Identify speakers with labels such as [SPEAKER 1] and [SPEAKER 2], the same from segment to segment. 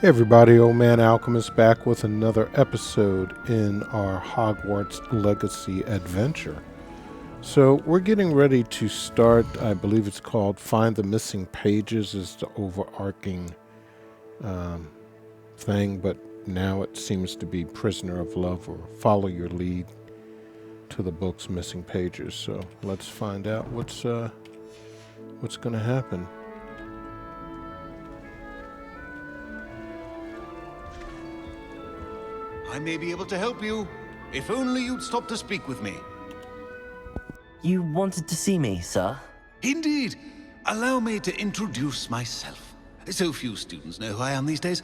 [SPEAKER 1] Hey everybody, Old Man Alchemist back with another episode in our Hogwarts Legacy adventure. So we're getting ready to start, I believe it's called Find the Missing Pages is the overarching thing, but now it seems to be Prisoner of Love or Follow Your Lead to the book's missing pages. So let's find out what's going to happen.
[SPEAKER 2] I may be able to help you, if only you'd stop to speak with me.
[SPEAKER 3] You wanted to see me, sir?
[SPEAKER 2] Indeed. Allow me to introduce myself. So few students know who I am these days.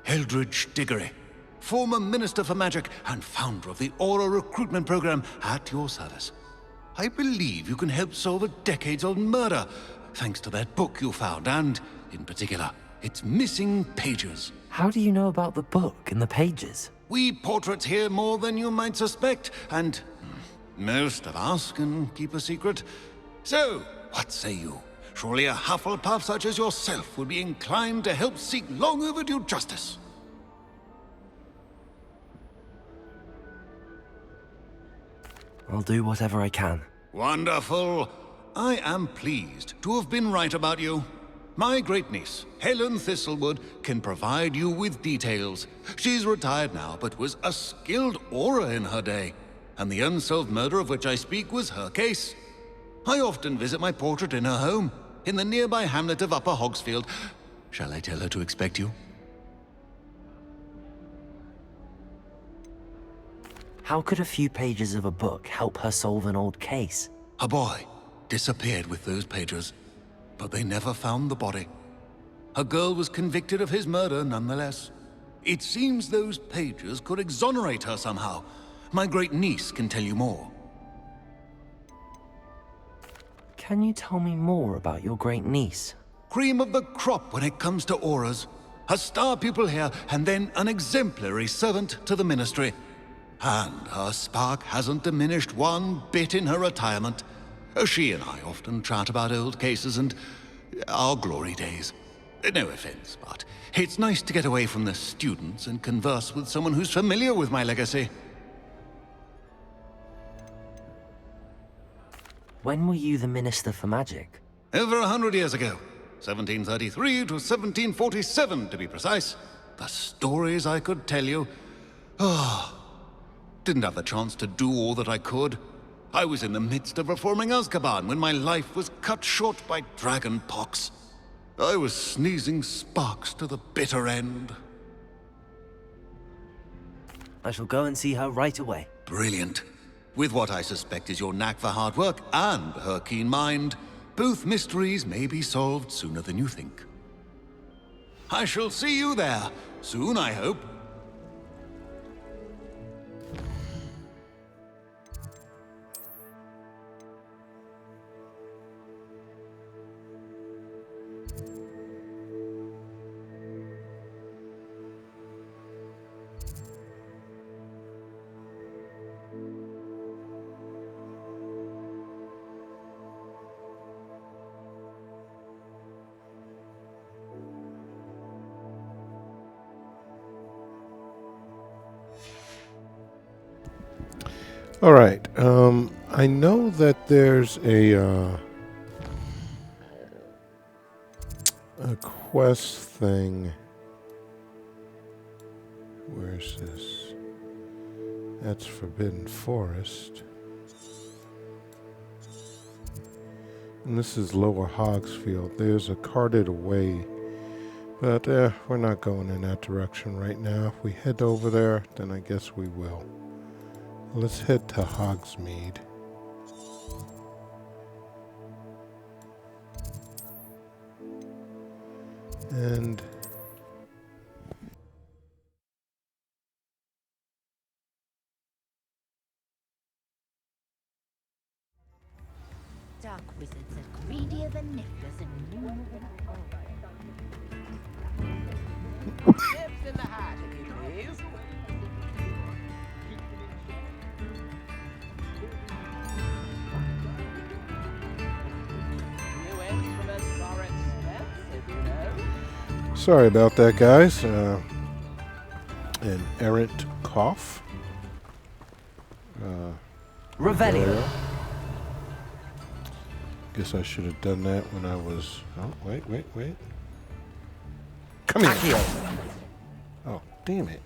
[SPEAKER 2] Eldridge Diggory, former Minister for Magic and founder of the Aura Recruitment Program, at your service. I believe you can help solve a decades-old murder, thanks to that book you found, and, in particular, its missing pages.
[SPEAKER 3] How do you know about the book and the pages?
[SPEAKER 2] We portraits hear more than you might suspect, and most of us can keep a secret. So, what say you? Surely a Hufflepuff such as yourself would be inclined to help seek long overdue justice.
[SPEAKER 3] I'll do whatever I can.
[SPEAKER 2] Wonderful. I am pleased to have been right about you. My great-niece, Helen Thistlewood, can provide you with details. She's retired now, but was a skilled aura in her day. And the unsolved murder of which I speak was her case. I often visit my portrait in her home, in the nearby hamlet of Upper Hogsfield. Shall I tell her to expect you?
[SPEAKER 3] How could a few pages of a book help her solve an old case?
[SPEAKER 2] A boy disappeared with those pages, but they never found the body. A girl was convicted of his murder nonetheless. It seems those pages could exonerate her somehow. My great-niece can tell you more.
[SPEAKER 3] Can you tell me more about your great-niece?
[SPEAKER 2] Cream of the crop when it comes to auras. A star pupil here, and then an exemplary servant to the ministry. And her spark hasn't diminished one bit in her retirement. She and I often chat about old cases and our glory days. No offense, but it's nice to get away from the students and converse with someone who's familiar with my legacy.
[SPEAKER 3] When were you the Minister for Magic?
[SPEAKER 2] Over 100 years ago. 1733 to 1747, to be precise. The stories I could tell you. Didn't have the chance to do all that I could. I was in the midst of reforming Azkaban when my life was cut short by dragon pox. I was sneezing sparks to the bitter end.
[SPEAKER 3] I shall go and see her right away.
[SPEAKER 2] Brilliant. With what I suspect is your knack for hard work and her keen mind, both mysteries may be solved sooner than you think. I shall see you there, soon I hope.
[SPEAKER 1] All right. I know that there's a quest thing. Where's this? That's Forbidden Forest. And this is Lower Hogsfield. There's a carted away. But we're not going in that direction right now. If we head over there, then I guess we will. Let's head to Hogsmeade. And
[SPEAKER 4] Dark wizards are greedier than nifflers and new than
[SPEAKER 5] Chips in the hat, if you please. New instruments are expensive, you know.
[SPEAKER 1] Sorry about that, guys. An errant cough.
[SPEAKER 3] Revelio.
[SPEAKER 1] Guess I should have done that when I was... Oh, wait. Come here.
[SPEAKER 3] Accio.
[SPEAKER 1] Oh, damn it.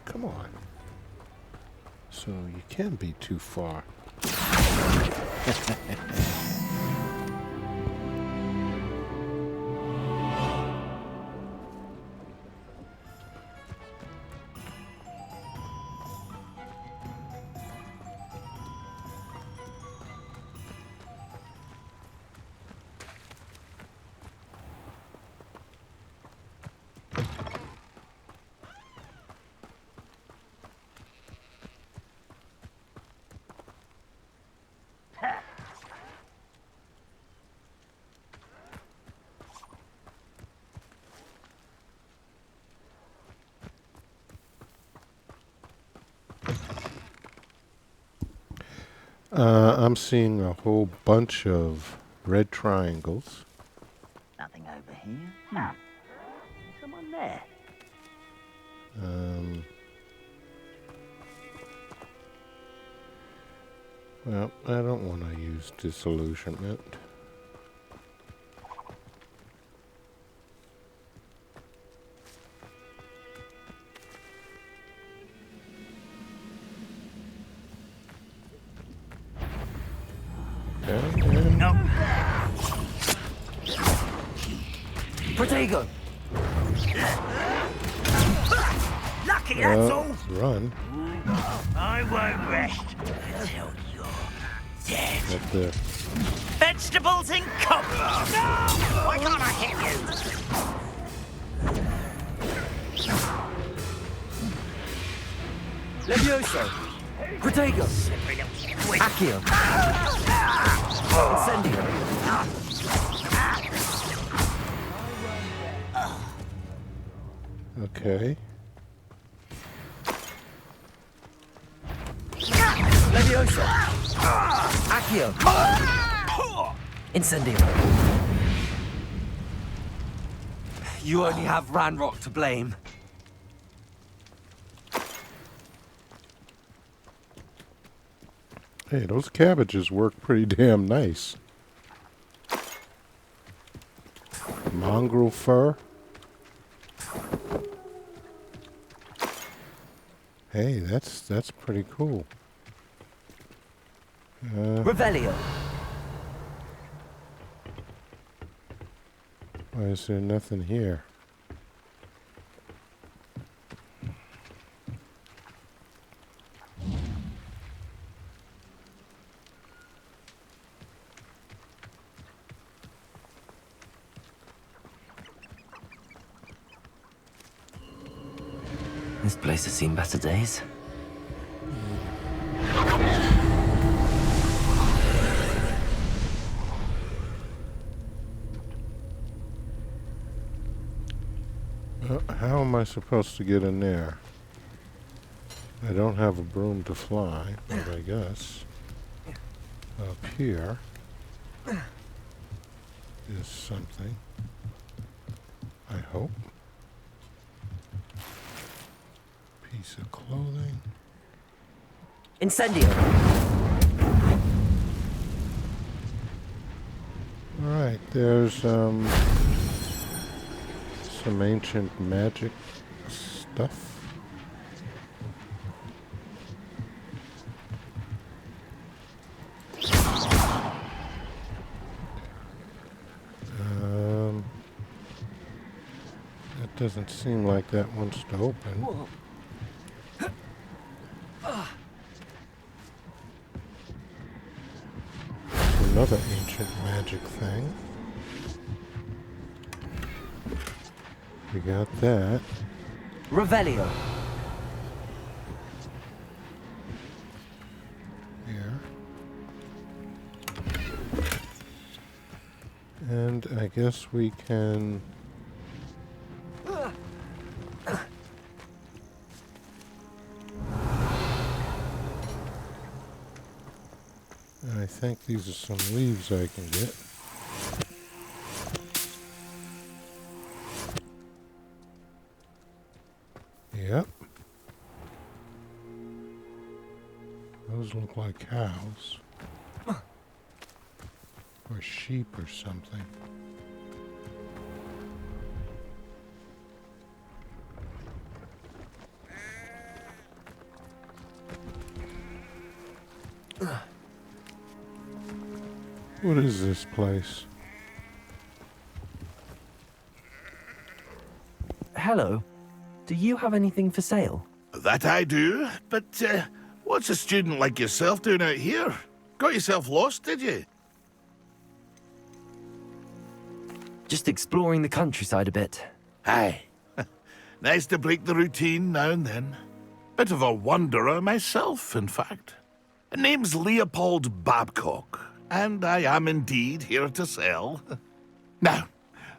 [SPEAKER 1] Come on. So you can be too far. I'm seeing a whole bunch of red triangles.
[SPEAKER 5] Nothing over here. No. Someone there.
[SPEAKER 1] Well, I don't want to use disillusionment.
[SPEAKER 5] No.
[SPEAKER 3] Protego.
[SPEAKER 5] Lucky, that's all.
[SPEAKER 1] Run.
[SPEAKER 5] I won't rest until you're dead.
[SPEAKER 1] Up there.
[SPEAKER 5] Vegetables in cocktails. No! Why can't I hit you?
[SPEAKER 3] Levioso. Protego. Accio. Incendio.
[SPEAKER 1] Okay.
[SPEAKER 3] Levioso. Accio. Incendio. You only have Ranrock to blame.
[SPEAKER 1] Hey, those cabbages work pretty damn nice. Mongrel fur. Hey, that's pretty cool.
[SPEAKER 3] Revelio.
[SPEAKER 1] Why is there nothing here?
[SPEAKER 3] This place has seen better days.
[SPEAKER 1] How am I supposed to get in there? I don't have a broom to fly, but I guess up here is something. I hope. Piece of clothing.
[SPEAKER 3] Incendio.
[SPEAKER 1] Alright, there's some ancient magic stuff. It doesn't seem like that wants to open. It's another ancient magic thing. We got that.
[SPEAKER 3] Revelio.
[SPEAKER 1] Here. And I guess we can... I think these are some leaves I can get. Yep. Those look like cows. Or sheep or something. What is this place?
[SPEAKER 3] Hello. Do you have anything for sale?
[SPEAKER 6] That I do, but what's a student like yourself doing out here? Got yourself lost, did you?
[SPEAKER 3] Just exploring the countryside a bit.
[SPEAKER 6] Aye. Nice to break the routine now and then. Bit of a wanderer myself, in fact. Name's Leopold Babcock, and I am indeed here to sell. Now,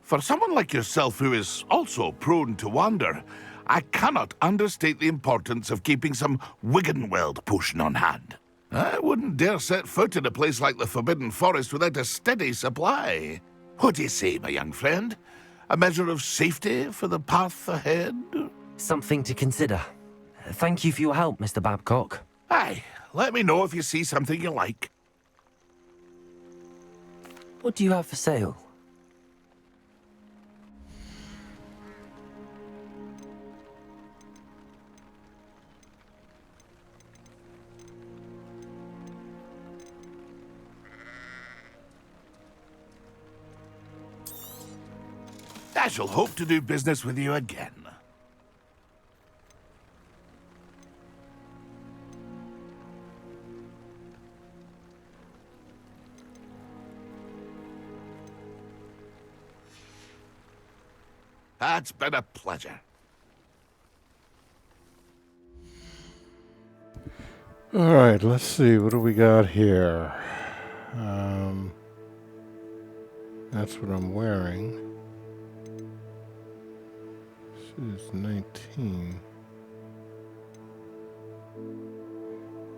[SPEAKER 6] for someone like yourself who is also prone to wander, I cannot understate the importance of keeping some Wiggenweld potion on hand. I wouldn't dare set foot in a place like the Forbidden Forest without a steady supply. What do you say, my young friend? A measure of safety for the path ahead?
[SPEAKER 3] Something to consider. Thank you for your help, Mr. Babcock.
[SPEAKER 6] Aye, let me know if you see something you like.
[SPEAKER 3] What do you have for sale?
[SPEAKER 6] I shall hope to do business with you again. It's been a pleasure.
[SPEAKER 1] All right, let's see. What do we got here? That's what I'm wearing. This is 19.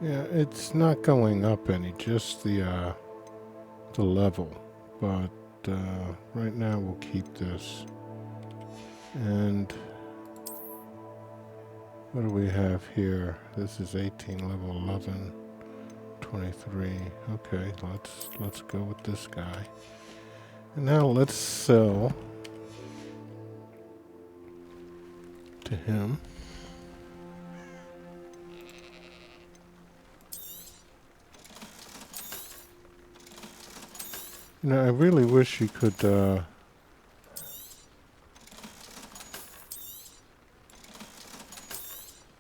[SPEAKER 1] Yeah, it's not going up any, just the level. But right now we'll keep this. And what do we have here? This is 18, level 11, 23. Okay, let's go with this guy. And now let's sell to him. You know, I really wish you could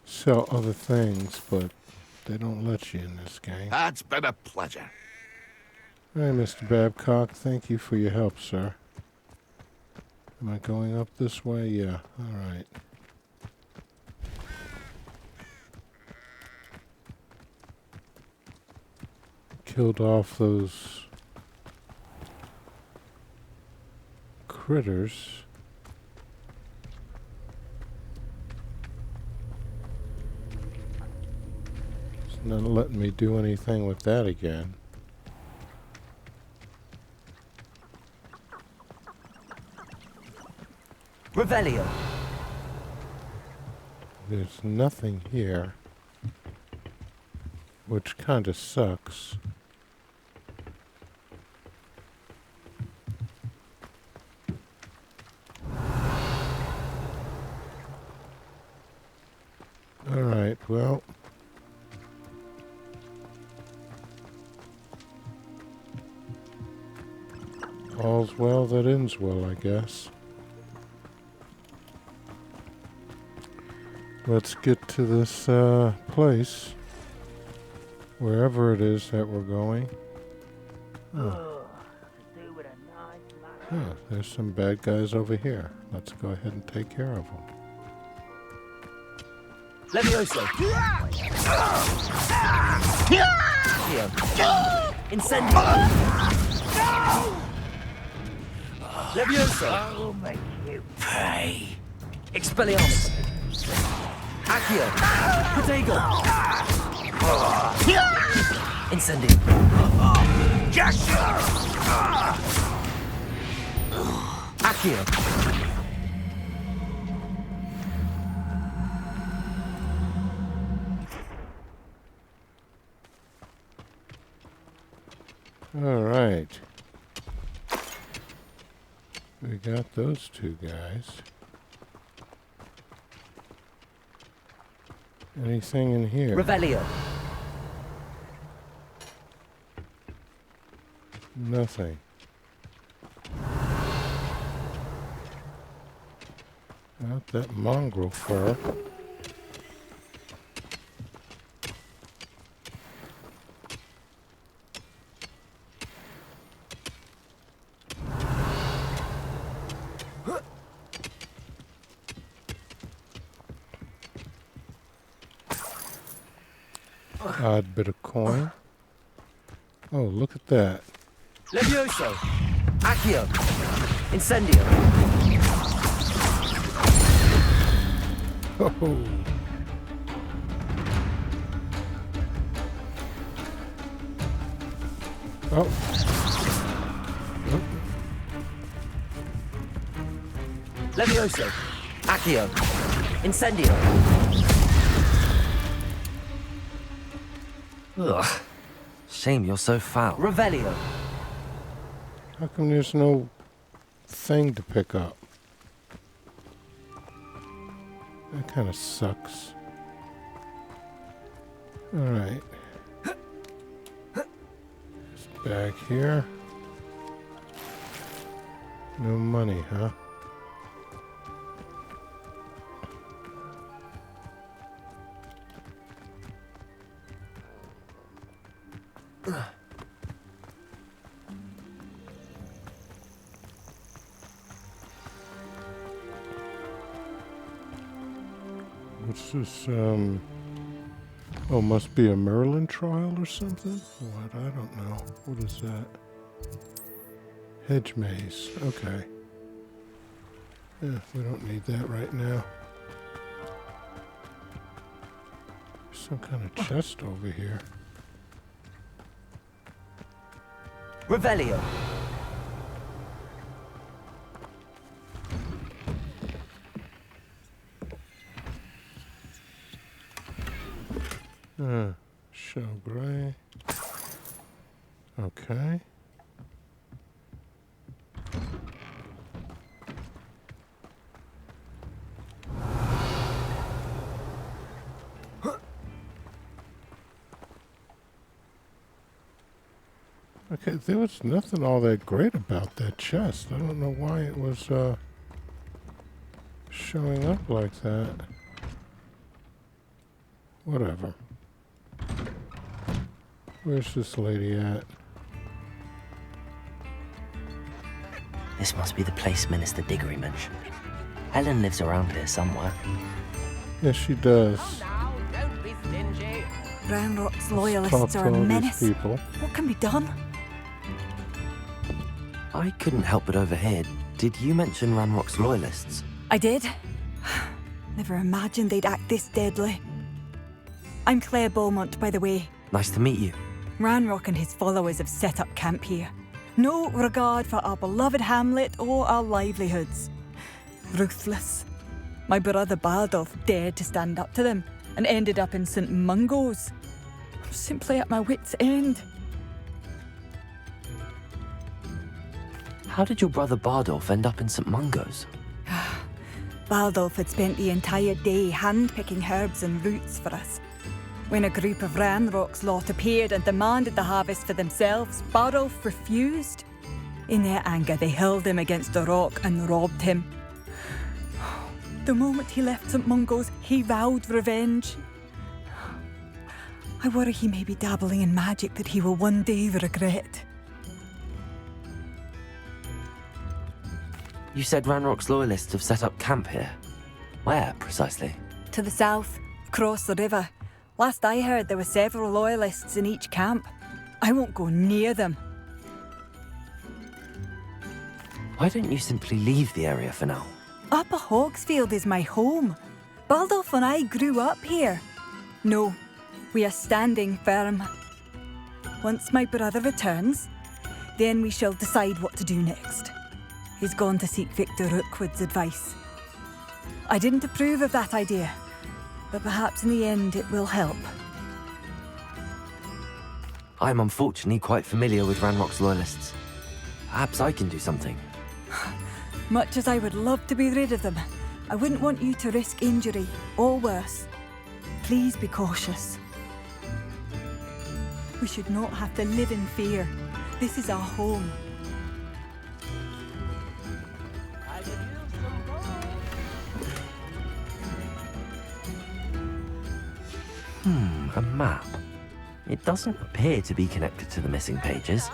[SPEAKER 1] sell other things, but they don't let you in this game.
[SPEAKER 6] It's been a pleasure.
[SPEAKER 1] Hi, Mr. Babcock. Thank you for your help, sir. Am I going up this way? Yeah. All right. Killed off those critters. It's not letting me do anything with that again.
[SPEAKER 3] Revelio.
[SPEAKER 1] There's nothing here, which kind of sucks. All right, well, all's well that ends well, I guess. Let's get to this place, wherever it is that we're going. Oh, there's some bad guys over here. Let's go ahead and take care of them.
[SPEAKER 3] Levioso. Here. Incendio. Levioso.
[SPEAKER 5] I'll make you pay.
[SPEAKER 3] Expelliarmus. Accio. Protego. Incendio.
[SPEAKER 5] Gesture.
[SPEAKER 3] Accio.
[SPEAKER 1] All right. We got those two guys. Anything in here?
[SPEAKER 3] Revelio.
[SPEAKER 1] Nothing. Not that mongrel fur. Odd bit of coin. Oh, look at that.
[SPEAKER 3] Levioso. Accio. Incendio.
[SPEAKER 1] Oh. Oh.
[SPEAKER 3] Levioso. Accio. Incendio. Ugh. Shame you're so foul. Revelio.
[SPEAKER 1] How come there's no thing to pick up? That kind of sucks. Alright. This bag here. No money, huh? What's this, oh, must be a Merlin trial or something? What? I don't know. What is that? Hedge maze. Okay. Yeah, we don't need that right now. Some kind of chest over here.
[SPEAKER 3] Revelio.
[SPEAKER 1] Show gray. Okay. Okay, there was nothing all that great about that chest. I don't know why it was showing up like that. Whatever. Where's this lady at?
[SPEAKER 3] This must be the place Minister Diggory mentioned. Helen lives around here somewhere.
[SPEAKER 1] Yes, she does.
[SPEAKER 4] Now, don't be stingy.
[SPEAKER 7] Ranrock's
[SPEAKER 1] Talk
[SPEAKER 7] loyalists
[SPEAKER 1] to
[SPEAKER 7] are a
[SPEAKER 1] all these
[SPEAKER 7] menace.
[SPEAKER 1] people.
[SPEAKER 7] What can be done?
[SPEAKER 3] I couldn't help but overhear. Did you mention Ranrock's loyalists?
[SPEAKER 7] I did. Never imagined they'd act this deadly. I'm Claire Beaumont, by the way.
[SPEAKER 3] Nice to meet you.
[SPEAKER 7] Ranrock and his followers have set up camp here. No regard for our beloved hamlet or our livelihoods. Ruthless. My brother Bardolph dared to stand up to them and ended up in St. Mungo's. I'm simply at my wit's end.
[SPEAKER 3] How did your brother Bardolph end up in St. Mungo's?
[SPEAKER 7] Bardolph had spent the entire day hand-picking herbs and roots for us. When a group of Ranrock's lot appeared and demanded the harvest for themselves, Bardolph refused. In their anger, they hurled him against a rock and robbed him. The moment he left St. Mungo's, he vowed revenge. I worry he may be dabbling in magic that he will one day regret.
[SPEAKER 3] You said Ranrock's loyalists have set up camp here. Where, precisely?
[SPEAKER 7] To the south, across the river. Last I heard, there were several loyalists in each camp. I won't go near them.
[SPEAKER 3] Why don't you simply leave the area for now?
[SPEAKER 7] Upper Hogsfield is my home. Baldolph and I grew up here. No, we are standing firm. Once my brother returns, then we shall decide what to do next. He's gone to seek Victor Rookwood's advice. I didn't approve of that idea, but perhaps in the end it will help.
[SPEAKER 3] I'm unfortunately quite familiar with Ranrock's loyalists. Perhaps I can do something.
[SPEAKER 7] Much as I would love to be rid of them, I wouldn't want you to risk injury, or worse. Please be cautious. We should not have to live in fear. This is our home.
[SPEAKER 3] A map. It doesn't appear to be connected to the missing pages.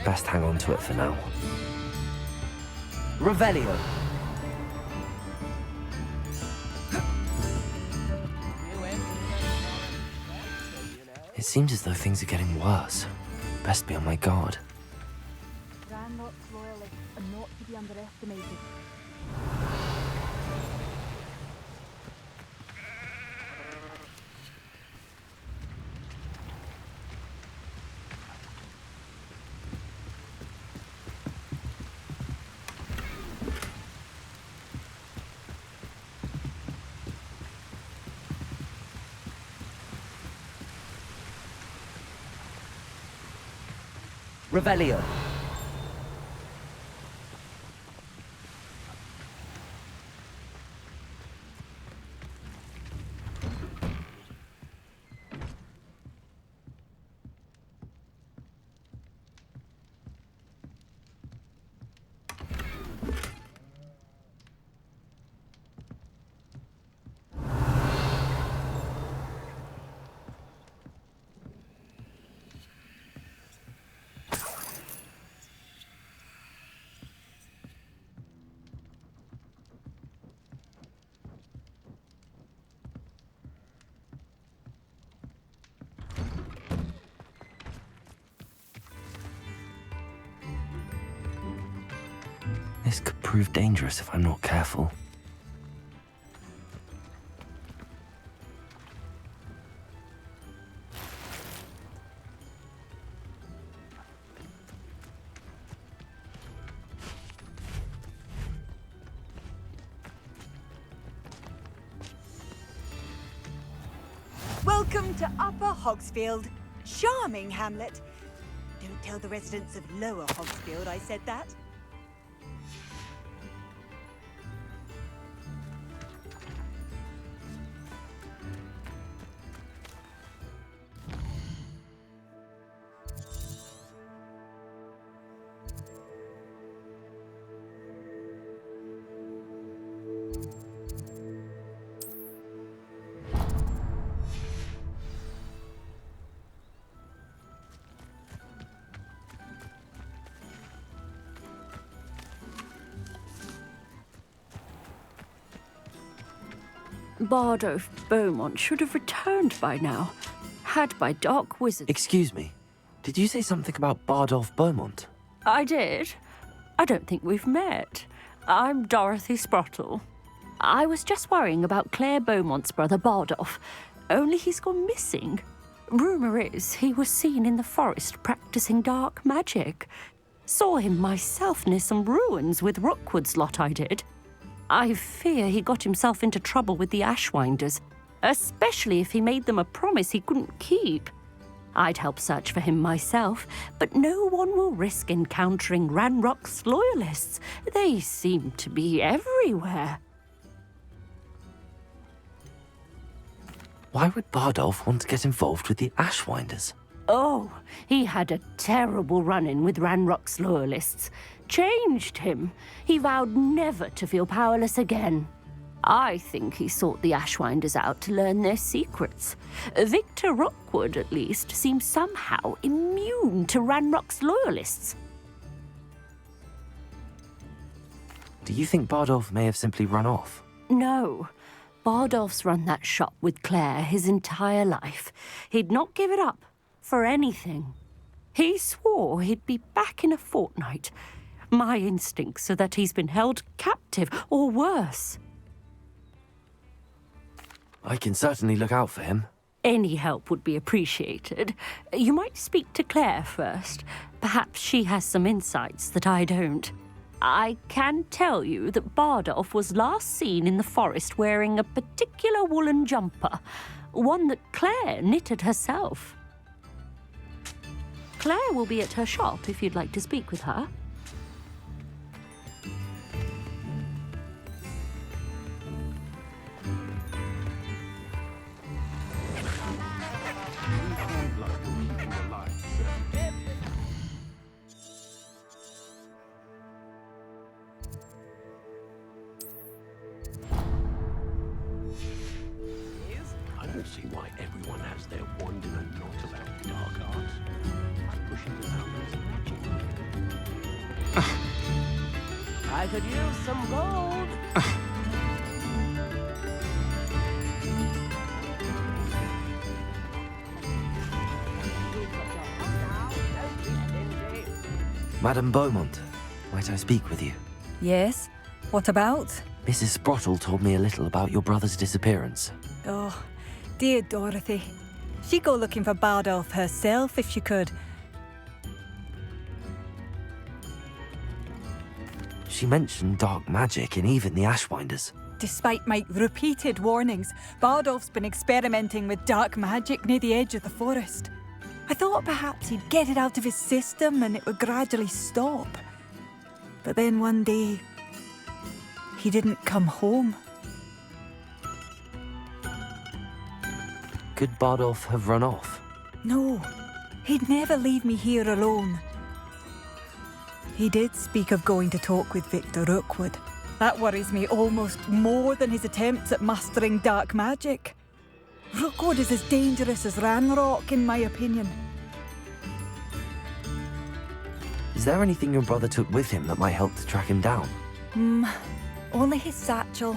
[SPEAKER 3] Best hang on to it for now. Revelio. It seems as though things are getting worse. Best be on my guard.
[SPEAKER 7] Ranrock's loyalists are not to be underestimated.
[SPEAKER 3] Revelio. This could prove dangerous if I'm not careful.
[SPEAKER 7] Welcome to Upper Hogsfield. Charming hamlet. Don't tell the residents of Lower Hogsfield I said that.
[SPEAKER 8] Bardolph Beaumont should have returned by now, had by dark wizards.
[SPEAKER 3] Excuse me. Did you say something about Bardolph Beaumont?
[SPEAKER 8] I did. I don't think we've met. I'm Dorothy Sprottle. I was just worrying about Claire Beaumont's brother Bardolph, only he's gone missing. Rumour is he was seen in the forest practicing dark magic. Saw him myself near some ruins with Rookwood's lot, I did. I fear he got himself into trouble with the Ashwinders, especially if he made them a promise he couldn't keep. I'd help search for him myself, but no one will risk encountering Ranrock's loyalists. They seem to be everywhere.
[SPEAKER 3] Why would Bardolph want to get involved with the Ashwinders?
[SPEAKER 8] Oh, he had a terrible run-in with Ranrock's loyalists. Changed him. He vowed never to feel powerless again. I think he sought the Ashwinders out to learn their secrets. Victor Rookwood, at least, seems somehow immune to Ranrock's loyalists.
[SPEAKER 3] Do you think Bardolph may have simply run off?
[SPEAKER 8] No. Bardolph's run that shop with Claire his entire life. He'd not give it up for anything. He swore he'd be back in a fortnight. My instincts are that he's been held captive, or worse.
[SPEAKER 3] I can certainly look out for him.
[SPEAKER 8] Any help would be appreciated. You might speak to Claire first. Perhaps she has some insights that I don't. I can tell you that Bardolph was last seen in the forest wearing a particular woolen jumper, one that Claire knitted herself. Claire will be at her shop if you'd like to speak with her.
[SPEAKER 9] I don't see why everyone has their wand in a knot about dark arts. I'm pushing the boundaries of magic.
[SPEAKER 5] I could use some gold.
[SPEAKER 3] Madame Beaumont, might I speak with you?
[SPEAKER 7] Yes? What about?
[SPEAKER 3] Mrs. Sprottle told me a little about your brother's disappearance.
[SPEAKER 7] Oh, dear Dorothy. She'd go looking for Bardolph herself if she could.
[SPEAKER 3] She mentioned dark magic and even the Ashwinders.
[SPEAKER 7] Despite my repeated warnings, Bardolph's been experimenting with dark magic near the edge of the forest. I thought perhaps he'd get it out of his system and it would gradually stop. But then one day, he didn't come home.
[SPEAKER 3] Could Bardolph have run off?
[SPEAKER 7] No, he'd never leave me here alone. He did speak of going to talk with Victor Rookwood. That worries me almost more than his attempts at mastering dark magic. Rookwood is as dangerous as Ranrock, in my opinion.
[SPEAKER 3] Is there anything your brother took with him that might help to track him down?
[SPEAKER 7] Only his satchel,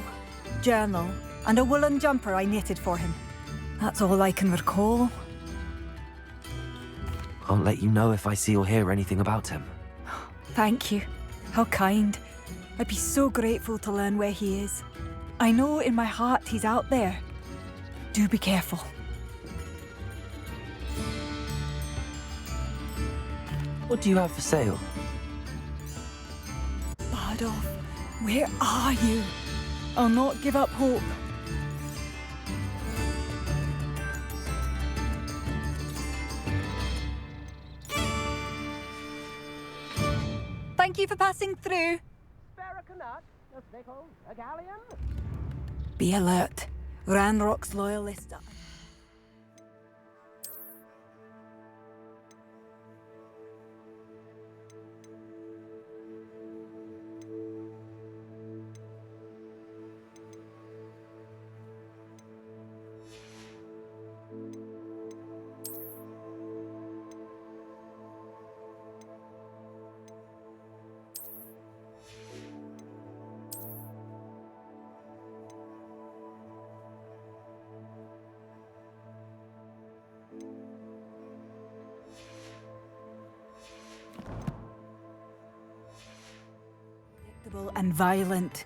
[SPEAKER 7] journal, and a woolen jumper I knitted for him. That's all I can recall.
[SPEAKER 3] I'll let you know if I see or hear anything about him.
[SPEAKER 7] Thank you. How kind. I'd be so grateful to learn where he is. I know in my heart he's out there. Do be careful.
[SPEAKER 3] What do you have for sale?
[SPEAKER 7] Bardolph, where are you? I'll not give up hope. Thank you for passing through. Be alert. Ranrock's loyalists. And violent.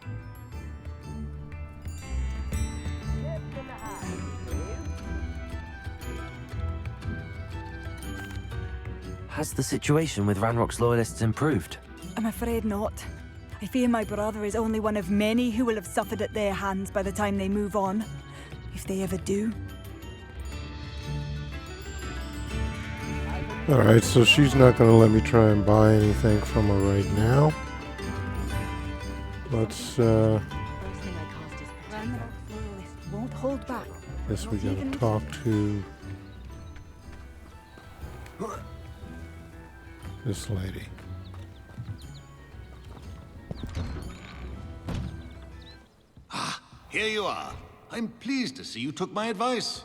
[SPEAKER 3] Has the situation with Ranrock's loyalists improved?
[SPEAKER 7] I'm afraid not. I fear my brother is only one of many who will have suffered at their hands by the time they move on. If they ever do.
[SPEAKER 1] Alright, so she's not going to let me try and buy anything from her right now. Let's,
[SPEAKER 7] Ranrock's loyalists won't hold back.
[SPEAKER 1] guess we gotta talk to this lady.
[SPEAKER 2] Here you are. I'm pleased to see you took my advice.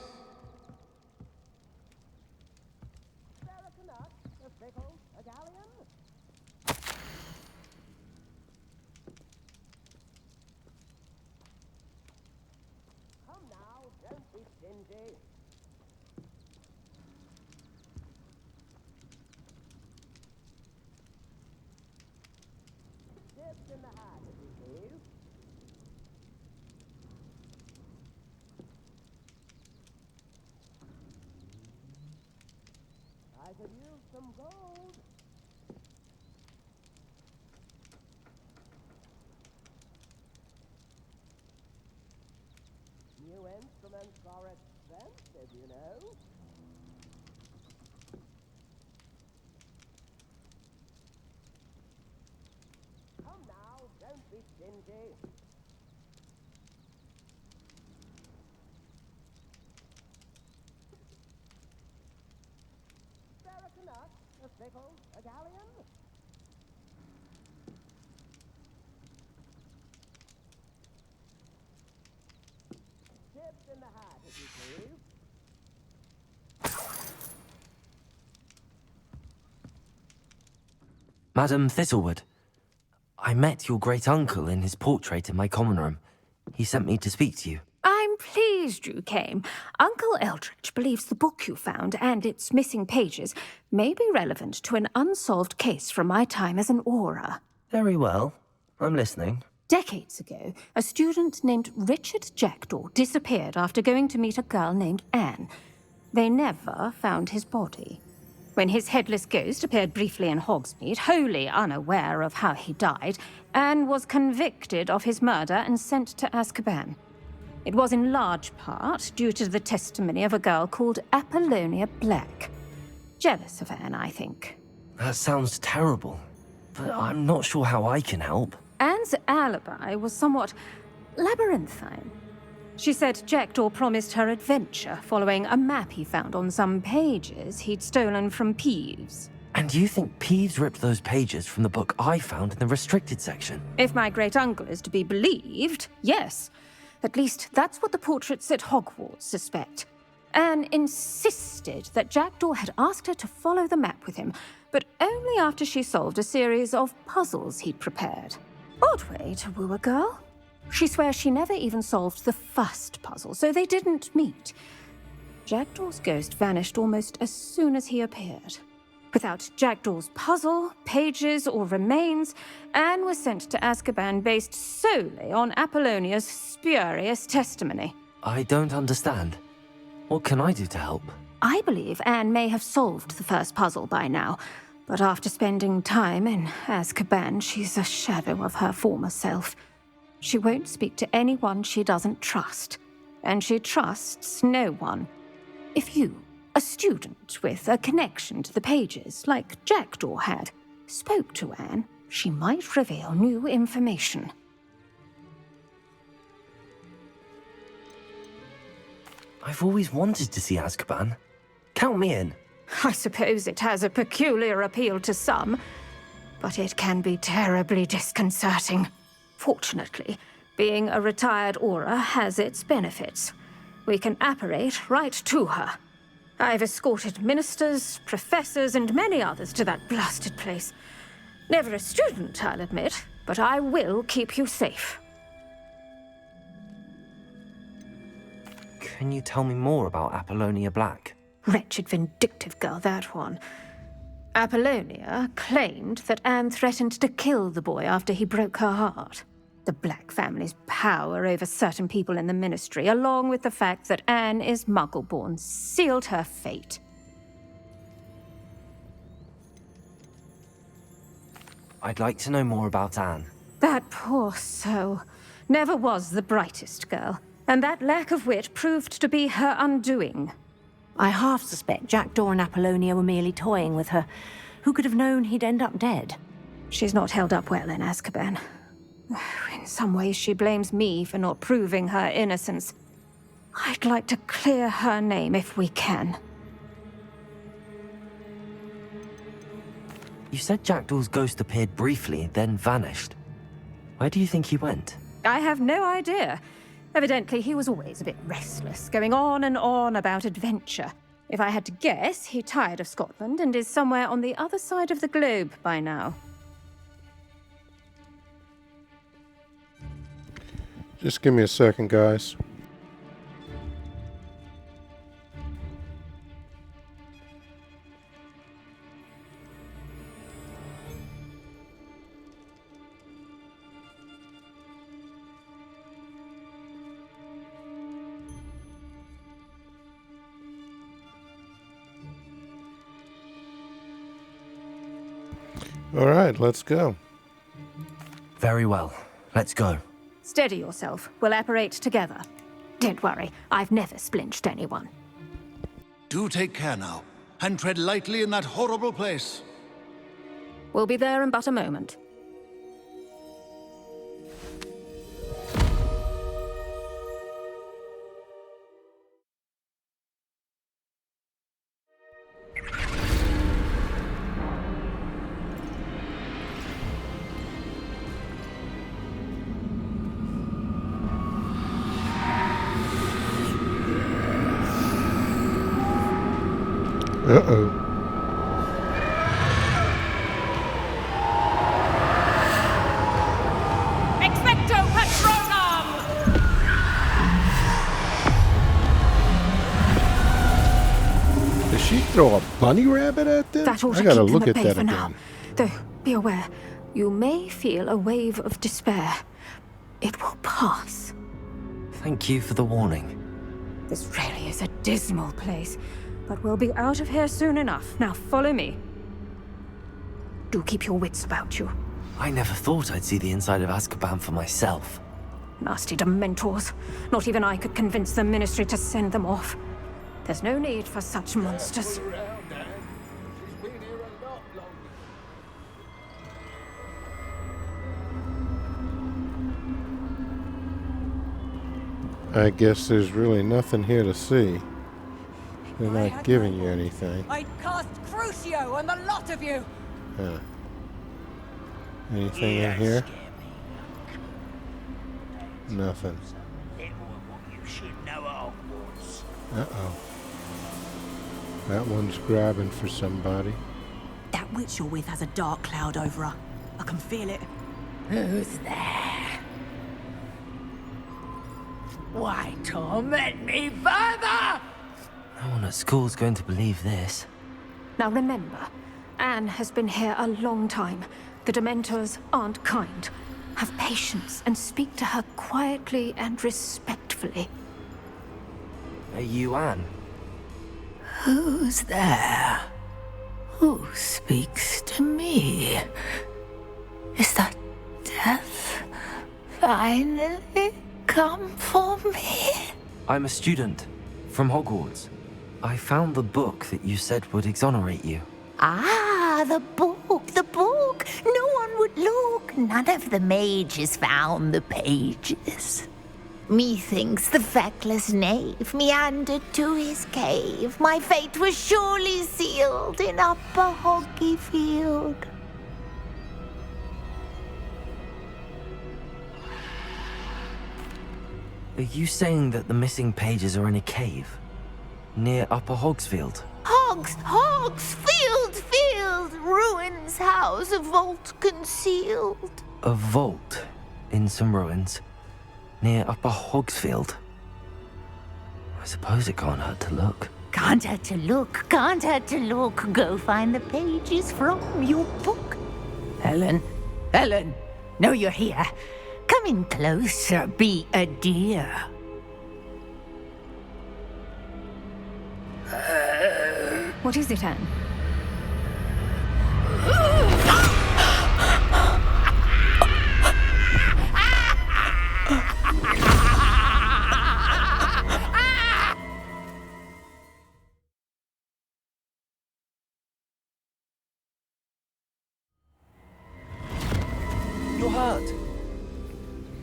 [SPEAKER 3] Madam Thistlewood, I met your great-uncle in his portrait in my common room. He sent me to speak to you.
[SPEAKER 8] I'm pleased you came. Uncle Eldridge believes the book you found and its missing pages may be relevant to an unsolved case from my time as an aura.
[SPEAKER 3] Very well. I'm listening.
[SPEAKER 8] Decades ago, a student named Richard Jackdaw disappeared after going to meet a girl named Anne. They never found his body. When his headless ghost appeared briefly in Hogsmeade, wholly unaware of how he died, Anne was convicted of his murder and sent to Azkaban. It was in large part due to the testimony of a girl called Apollonia Black. Jealous of Anne, I think.
[SPEAKER 3] That sounds terrible, but I'm not sure how I can help.
[SPEAKER 8] Anne's alibi was somewhat labyrinthine. She said Jackdaw promised her adventure following a map he found on some pages he'd stolen from Peeves.
[SPEAKER 3] And you think Peeves ripped those pages from the book I found in the restricted section?
[SPEAKER 8] If my great-uncle is to be believed, yes. At least that's what the portraits at Hogwarts suspect. Anne insisted that Jackdaw had asked her to follow the map with him, but only after she solved a series of puzzles he'd prepared. Odd way to woo a girl. She swears she never even solved the first puzzle, so they didn't meet. Jackdaw's ghost vanished almost as soon as he appeared. Without Jackdaw's puzzle, pages, or remains, Anne was sent to Azkaban based solely on Apollonia's spurious testimony.
[SPEAKER 3] I don't understand. What can I do to help?
[SPEAKER 8] I believe Anne may have solved the first puzzle by now, but after spending time in Azkaban, she's a shadow of her former self. She won't speak to anyone she doesn't trust, and she trusts no one. If you, a student with a connection to the pages, like Jackdaw had, spoke to Anne, she might reveal new information.
[SPEAKER 3] I've always wanted to see Azkaban. Count me in.
[SPEAKER 8] I suppose it has a peculiar appeal to some, but it can be terribly disconcerting. Fortunately, being a retired aura has its benefits. We can apparate right to her. I've escorted ministers, professors, and many others to that blasted place. Never a student, I'll admit, but I will keep you safe.
[SPEAKER 3] Can you tell me more about Apollonia Black?
[SPEAKER 8] Wretched, vindictive girl, that one. Apollonia claimed that Anne threatened to kill the boy after he broke her heart. The Black family's power over certain people in the Ministry, along with the fact that Anne is Muggle-born, sealed her fate.
[SPEAKER 3] I'd like to know more about Anne.
[SPEAKER 8] That poor soul never was the brightest girl, and that lack of wit proved to be her undoing.
[SPEAKER 10] I half suspect Jackdaw and Apollonia were merely toying with her. Who could have known he'd end up dead?
[SPEAKER 8] She's not held up well in Azkaban. In some ways, she blames me for not proving her innocence. I'd like to clear her name if we can.
[SPEAKER 3] You said Jackdaw's ghost appeared briefly, then vanished. Where do you think he went?
[SPEAKER 8] I have no idea. Evidently, he was always a bit restless, going on and on about adventure. If I had to guess, he tired of Scotland and is somewhere on the other side of the globe by now.
[SPEAKER 1] Just give me a second, guys. All right, let's go.
[SPEAKER 3] Very well. Let's go.
[SPEAKER 8] Steady yourself. We'll apparate together. Don't worry, I've never splinched anyone.
[SPEAKER 2] Do take care now, and tread lightly in that horrible place.
[SPEAKER 8] We'll be there in but a moment.
[SPEAKER 1] Uh-oh.
[SPEAKER 8] Expecto Patronum!
[SPEAKER 1] Did she throw a bunny rabbit at them?
[SPEAKER 7] That ought
[SPEAKER 1] I
[SPEAKER 7] to
[SPEAKER 1] gotta
[SPEAKER 7] keep
[SPEAKER 1] look
[SPEAKER 7] them
[SPEAKER 1] at
[SPEAKER 7] at bay
[SPEAKER 1] that
[SPEAKER 7] for now.
[SPEAKER 1] again.
[SPEAKER 7] Though, be aware, you may feel a wave of despair. It will pass.
[SPEAKER 3] Thank you for the warning.
[SPEAKER 7] This really is a dismal place, but we'll be out of here soon enough. Now follow me. Do keep your wits about you.
[SPEAKER 3] I never thought I'd see the inside of Azkaban for myself.
[SPEAKER 7] Nasty Dementors. Not even I could convince the Ministry to send them off. There's no need for such monsters.
[SPEAKER 1] I guess there's really nothing here to see. They're not giving you anything.
[SPEAKER 7] I'd cast Crucio on the lot of you!
[SPEAKER 1] Huh. Anything in here? Nothing. Uh-oh. That one's grabbing for somebody.
[SPEAKER 10] That witch you're with has a dark cloud over her. I can feel it.
[SPEAKER 5] Who's there? Why torment me further?
[SPEAKER 3] No one at school's going to believe this.
[SPEAKER 7] Now remember, Anne has been here a long time. The Dementors aren't kind. Have patience and speak to her quietly and respectfully.
[SPEAKER 3] Are you Anne?
[SPEAKER 5] Who's there? Who speaks to me? Is that death finally come for me?
[SPEAKER 3] I'm a student from Hogwarts. I found the book that you said would exonerate you.
[SPEAKER 5] Ah, the book, the book. No one would look. None of the mages found the pages. Methinks the feckless knave meandered to his cave. My fate was surely sealed in Upper Hoggyfield.
[SPEAKER 3] Are you saying that the missing pages are in a cave? Near Upper Hogsfield?
[SPEAKER 5] Field, ruins house, a vault concealed.
[SPEAKER 3] A vault in some ruins near Upper Hogsfield? I suppose it can't hurt to look.
[SPEAKER 5] Can't hurt to look, can't hurt to look. Go find the pages from your book. Helen, know you're here. Come in closer, be a dear.
[SPEAKER 7] What is it, Anne?
[SPEAKER 3] You're hurt.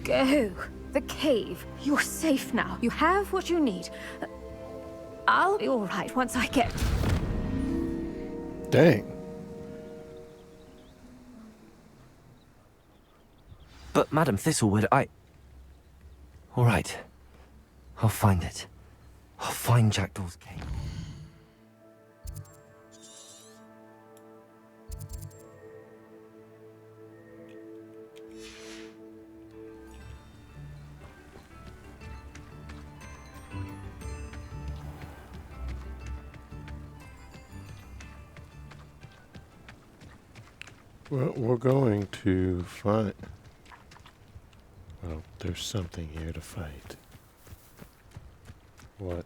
[SPEAKER 7] Go. The cave. You're safe now. You have what you need. I'll be all right once I get...
[SPEAKER 1] Dang.
[SPEAKER 3] But Madam Thistlewood, all right. I'll find it. I'll find Jackdaw's cave.
[SPEAKER 1] Well, we're going to fight. Well, there's something here to fight. What?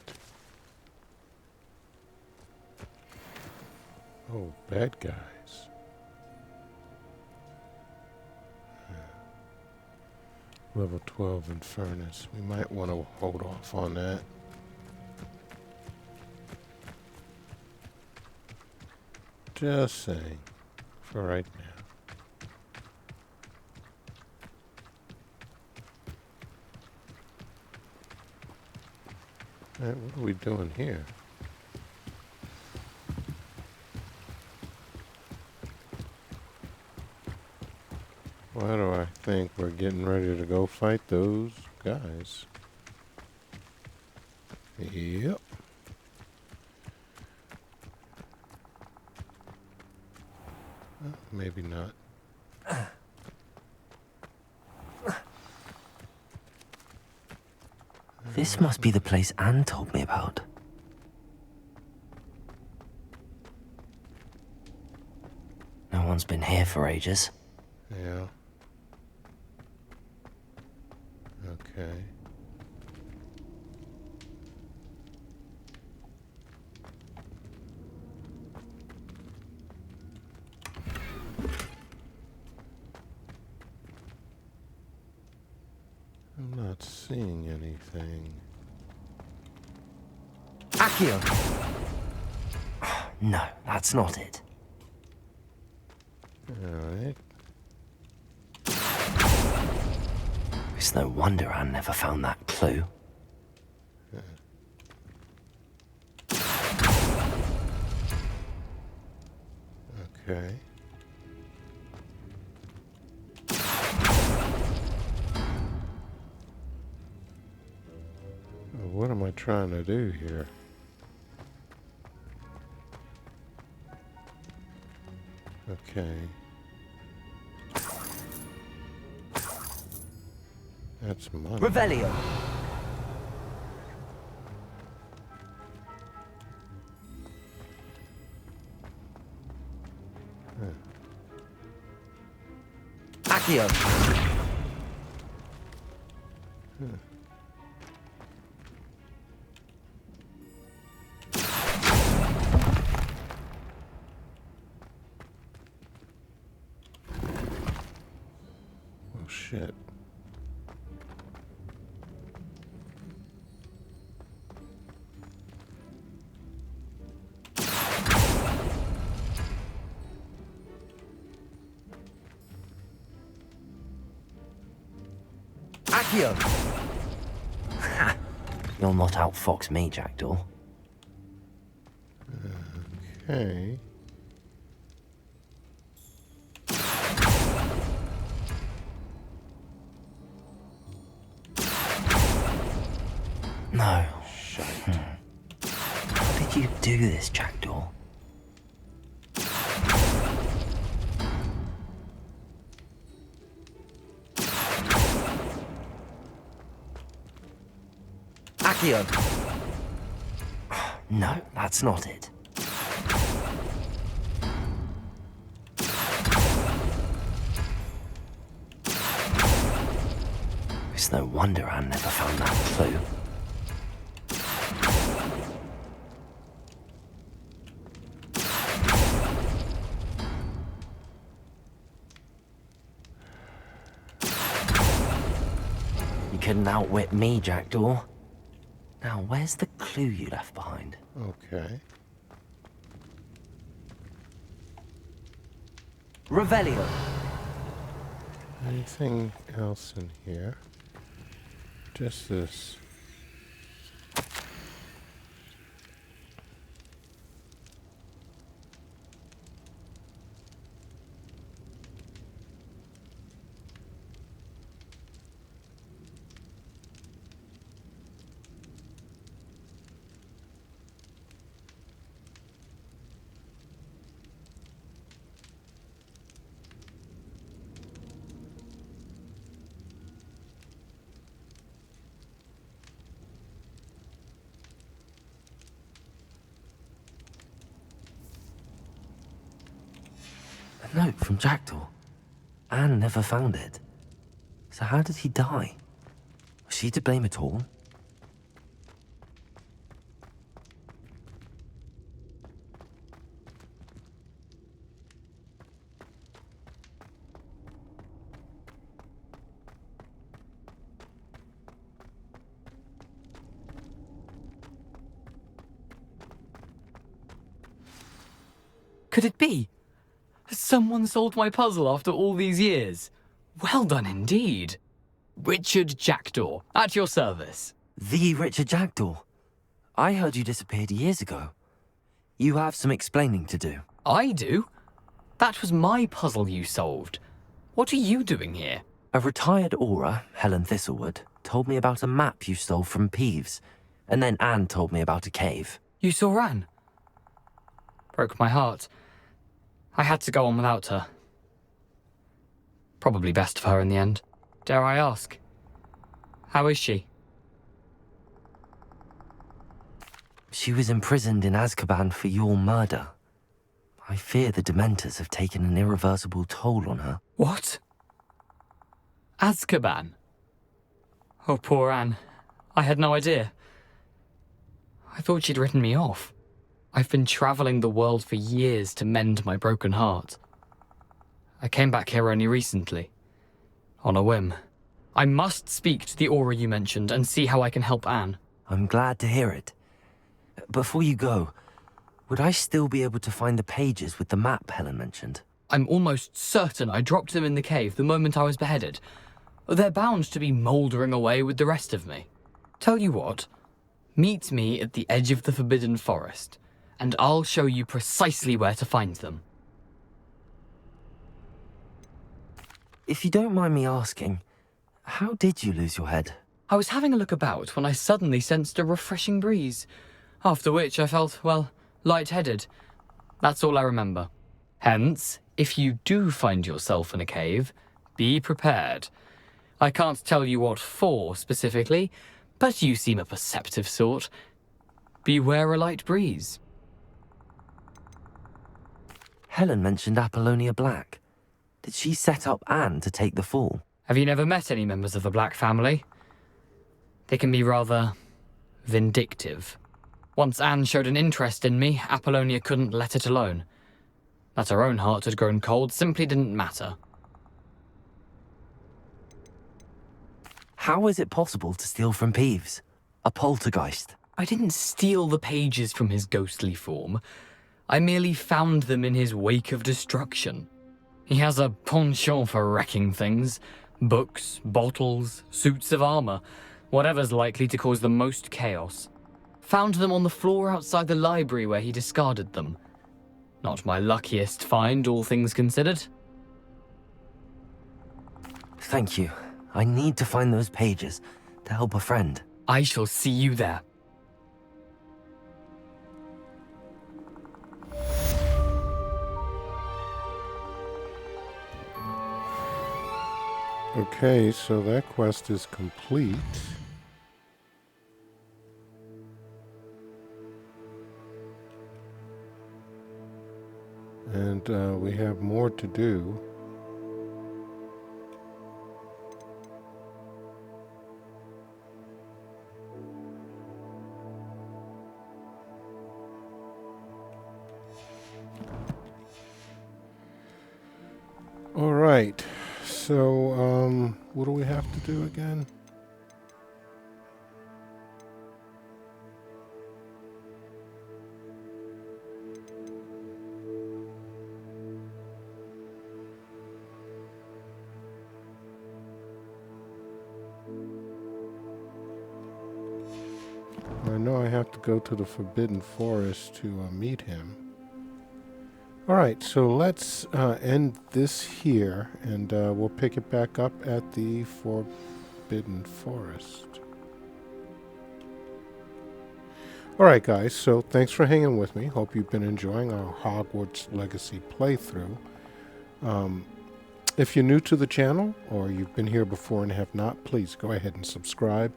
[SPEAKER 1] Oh, bad guys. Level 12 in furnace. We might want to hold off on that. Just saying. For right now. Alright, what are we doing here? Why do I think we're getting ready to go fight those guys? Yep. Maybe not.
[SPEAKER 3] This must be the place Anne told me about. No one's been here for ages.
[SPEAKER 1] Yeah. Okay. I'm not seeing anything.
[SPEAKER 3] Accio! No, that's not it.
[SPEAKER 1] Alright.
[SPEAKER 3] It's no wonder Anne never found that clue.
[SPEAKER 1] Okay. What am I trying to do here? Okay. That's money.
[SPEAKER 3] Revelio! Accio!
[SPEAKER 1] Oh shit.
[SPEAKER 3] Accio! You'll not outfox me, Jackdaw.
[SPEAKER 1] Okay.
[SPEAKER 3] No.
[SPEAKER 1] Shite.
[SPEAKER 3] How did you do this, Jackdaw? Accio! No, that's not it. It's no wonder Anne never found that clue. You couldn't outwit me, Jackdaw. Now, where's the clue you left behind?
[SPEAKER 1] Okay.
[SPEAKER 3] Revelio!
[SPEAKER 1] Anything else in here? Just this.
[SPEAKER 3] A note from Jackdaw. Anne never found it. So how did he die? Was she to blame at all?
[SPEAKER 11] Could it be? Has someone solved my puzzle after all these years? Well done indeed. Richard Jackdaw, at your service.
[SPEAKER 3] The Richard Jackdaw. I heard you disappeared years ago. You have some explaining to do.
[SPEAKER 11] I do? That was my puzzle you solved. What are you doing here?
[SPEAKER 3] A retired aura, Helen Thistlewood, told me about a map you stole from Peeves, and then Anne told me about a cave.
[SPEAKER 11] You saw Anne? Broke my heart. I had to go on without her. Probably best of her in the end. Dare I ask? How is she?
[SPEAKER 3] She was imprisoned in Azkaban for your murder. I fear the Dementors have taken an irreversible toll on her.
[SPEAKER 11] What? Azkaban? Oh, poor Anne. I had no idea. I thought she'd written me off. I've been travelling the world for years to mend my broken heart. I came back here only recently. On a whim. I must speak to the Aura you mentioned and see how I can help Anne.
[SPEAKER 3] I'm glad to hear it. Before you go, would I still be able to find the pages with the map Helen mentioned?
[SPEAKER 11] I'm almost certain I dropped them in the cave the moment I was beheaded. They're bound to be mouldering away with the rest of me. Tell you what, meet me at the edge of the Forbidden Forest, and I'll show you precisely where to find them.
[SPEAKER 3] If you don't mind me asking, how did you lose your head?
[SPEAKER 11] I was having a look about when I suddenly sensed a refreshing breeze, after which I felt, well, lightheaded. That's all I remember. Hence, if you do find yourself in a cave, be prepared. I can't tell you what for specifically, but you seem a perceptive sort. Beware a light breeze.
[SPEAKER 3] Helen mentioned Apollonia Black. Did she set up Anne to take the fall?
[SPEAKER 11] Have you never met any members of the Black family? They can be rather vindictive. Once Anne showed an interest in me, Apollonia couldn't let it alone. That her own heart had grown cold simply didn't matter.
[SPEAKER 3] How is it possible to steal from Peeves? A poltergeist?
[SPEAKER 11] I didn't steal the pages from his ghostly form. I merely found them in his wake of destruction. He has a penchant for wrecking things. Books, bottles, suits of armor, whatever's likely to cause the most chaos. Found them on the floor outside the library where he discarded them. Not my luckiest find, all things considered.
[SPEAKER 3] Thank you. I need to find those pages to help a friend.
[SPEAKER 11] I shall see you there.
[SPEAKER 1] Okay, so that quest is complete. And we have more to do. All right. So, what do we have to do again? I know I have to go to the Forbidden Forest to meet him. Alright, so let's end this here, and we'll pick it back up at the Forbidden Forest. Alright guys, so thanks for hanging with me. Hope you've been enjoying our Hogwarts Legacy playthrough. If you're new to the channel, or you've been here before and have not, please go ahead and subscribe.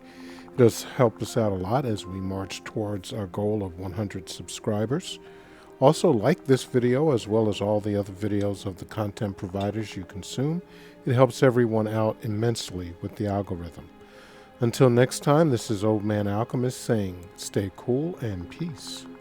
[SPEAKER 1] It does help us out a lot as we march towards our goal of 100 subscribers. Also, like this video as well as all the other videos of the content providers you consume. It helps everyone out immensely with the algorithm. Until next time, this is Old Man Alchemist saying, stay cool and peace.